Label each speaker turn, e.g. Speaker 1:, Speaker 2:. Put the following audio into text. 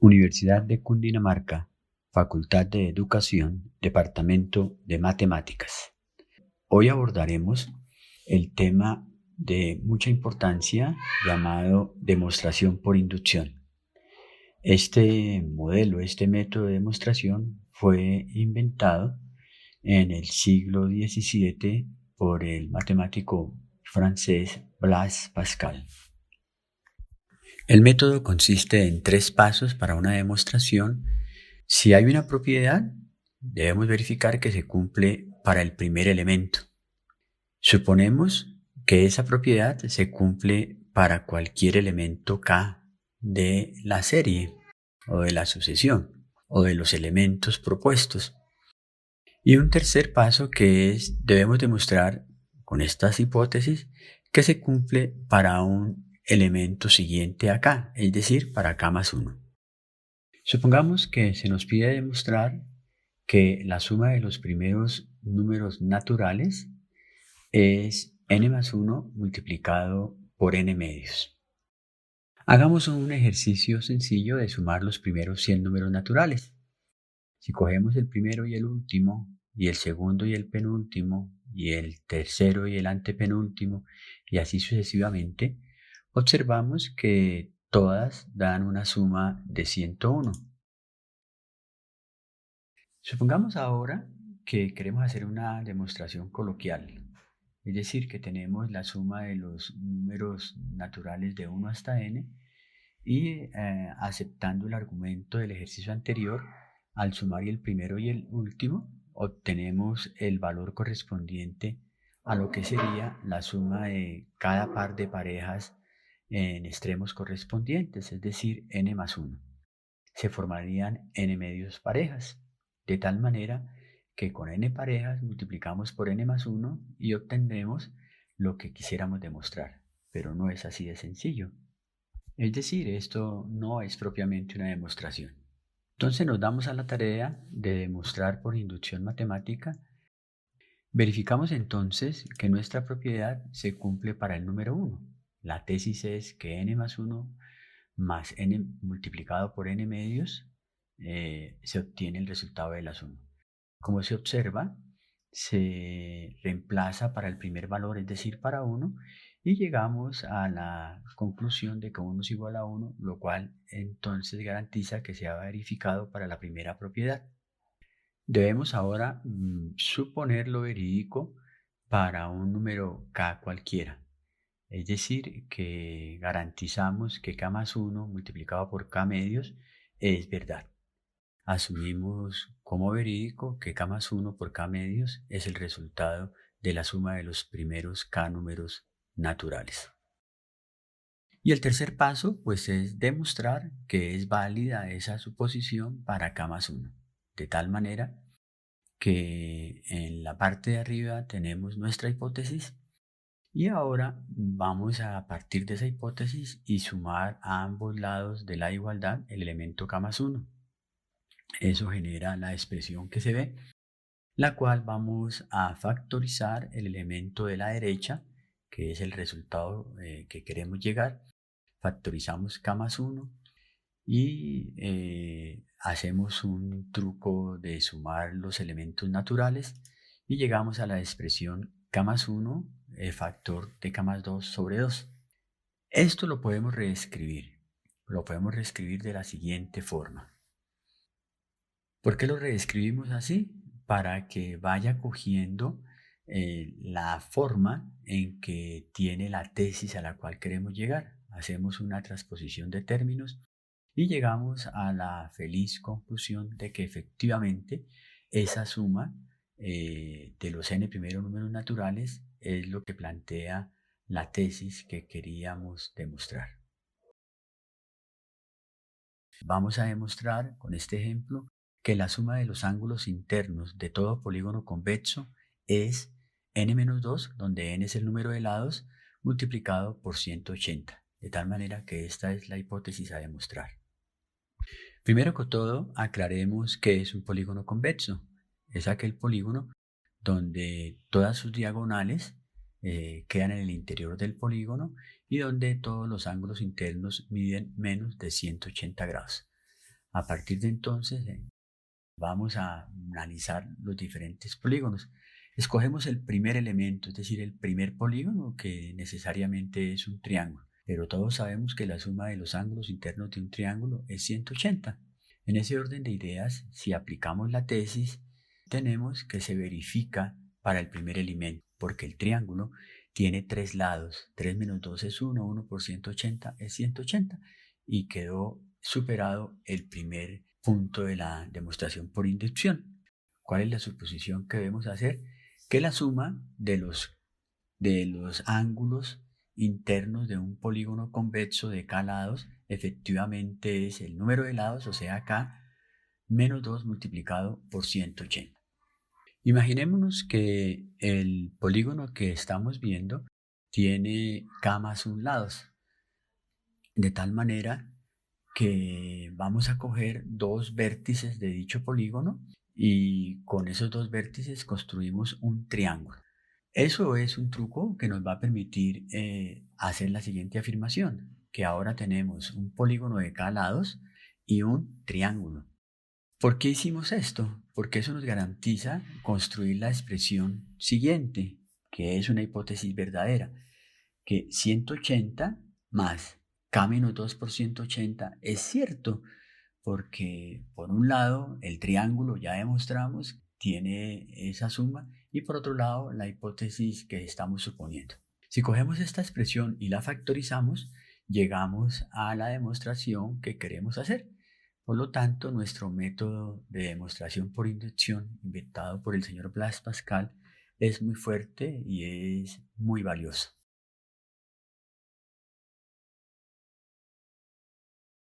Speaker 1: Universidad de Cundinamarca, Facultad de Educación, Departamento de Matemáticas. Hoy abordaremos el tema de mucha importancia llamado demostración por inducción. Este modelo, este método de demostración fue inventado en el siglo XVII por el matemático francés Blaise Pascal. El método consiste en 3 pasos para una demostración. Si hay una propiedad, debemos verificar que se cumple para el primer elemento. Suponemos que esa propiedad se cumple para cualquier elemento K de la serie o de la sucesión o de los elementos propuestos. Y un tercer paso que es, debemos demostrar con estas hipótesis que se cumple para un elemento siguiente a K, es decir, para K más 1. Supongamos que se nos pide demostrar que la suma de los primeros números naturales es n más 1 multiplicado por n medios. Hagamos un ejercicio sencillo de sumar los primeros 100 números naturales. Si cogemos el primero y el último, y el segundo y el penúltimo, y el tercero y el antepenúltimo, y así sucesivamente, observamos que todas dan una suma de 101. Supongamos ahora que queremos hacer una demostración coloquial, es decir, que tenemos la suma de los números naturales de 1 hasta n y aceptando el argumento del ejercicio anterior, al sumar el primero y el último, obtenemos el valor correspondiente a lo que sería la suma de cada par de parejas en extremos correspondientes, es decir, n más 1. Se formarían n medios parejas, de tal manera que con n parejas multiplicamos por n más 1 y obtendremos lo que quisiéramos demostrar, pero no es así de sencillo. Es decir, esto no es propiamente una demostración. Entonces nos damos a la tarea de demostrar por inducción matemática. Verificamos entonces que nuestra propiedad se cumple para el número 1. La tesis es que n más 1 más n multiplicado por n medios se obtiene el resultado de la suma. Como se observa, se reemplaza para el primer valor, es decir, para 1, y llegamos a la conclusión de que 1 es igual a 1, lo cual entonces garantiza que se ha verificado para la primera propiedad. Debemos ahora suponer lo verídico para un número K cualquiera. Es decir, que garantizamos que K más 1 multiplicado por K medios es verdad. Asumimos como verídico que K más 1 por K medios es el resultado de la suma de los primeros K números naturales. Y el tercer paso, pues, es demostrar que es válida esa suposición para K más 1, de tal manera que en la parte de arriba tenemos nuestra hipótesis y ahora vamos a partir de esa hipótesis y sumar a ambos lados de la igualdad el elemento K más 1. Eso genera la expresión que se ve, la cual vamos a factorizar el elemento de la derecha, que es el resultado que queremos llegar. Factorizamos K más 1 y hacemos un truco de sumar los elementos naturales y llegamos a la expresión K más 1, factor de K más 2 sobre 2. Esto lo podemos reescribir. Lo podemos reescribir de la siguiente forma. ¿Por qué lo reescribimos así? Para que vaya cogiendo la forma en que tiene la tesis a la cual queremos llegar. Hacemos una transposición de términos y llegamos a la feliz conclusión de que efectivamente esa suma de los n primeros números naturales es lo que plantea la tesis que queríamos demostrar. Vamos a demostrar con este ejemplo que la suma de los ángulos internos de todo polígono convexo es n-2, donde n es el número de lados, multiplicado por 180, de tal manera que esta es la hipótesis a demostrar. Primero que todo, aclaremos qué es un polígono convexo. Es aquel polígono donde todas sus diagonales quedan en el interior del polígono y donde todos los ángulos internos miden menos de 180 grados. A partir de entonces vamos a analizar los diferentes polígonos. Escogemos el primer elemento, es decir, el primer polígono, que necesariamente es un triángulo, pero todos sabemos que la suma de los ángulos internos de un triángulo es 180. En ese orden de ideas, si aplicamos la tesis, tenemos que se verifica para el primer elemento, porque el triángulo tiene 3 lados, 3 menos 2 es 1 por 180 es 180, y quedó superado el primer punto de la demostración por inducción. ¿Cuál es la suposición que debemos hacer? Que la suma de los ángulos internos de un polígono convexo de k lados efectivamente es el número de lados, o sea, k menos 2 multiplicado por 180. Imaginémonos que el polígono que estamos viendo tiene k más 1 lados, de tal manera que vamos a coger dos vértices de dicho polígono y con esos dos vértices construimos un triángulo. Eso es un truco que nos va a permitir hacer la siguiente afirmación, que ahora tenemos un polígono de k lados y un triángulo. ¿Por qué hicimos esto? Porque eso nos garantiza construir la expresión siguiente, que es una hipótesis verdadera, que 180 más k menos 2 por 180 es cierto, porque por un lado el triángulo ya demostramos tiene esa suma y por otro lado la hipótesis que estamos suponiendo. Si cogemos esta expresión y la factorizamos, llegamos a la demostración que queremos hacer. Por lo tanto, nuestro método de demostración por inducción, inventado por el señor Blaise Pascal, es muy fuerte y es muy valioso.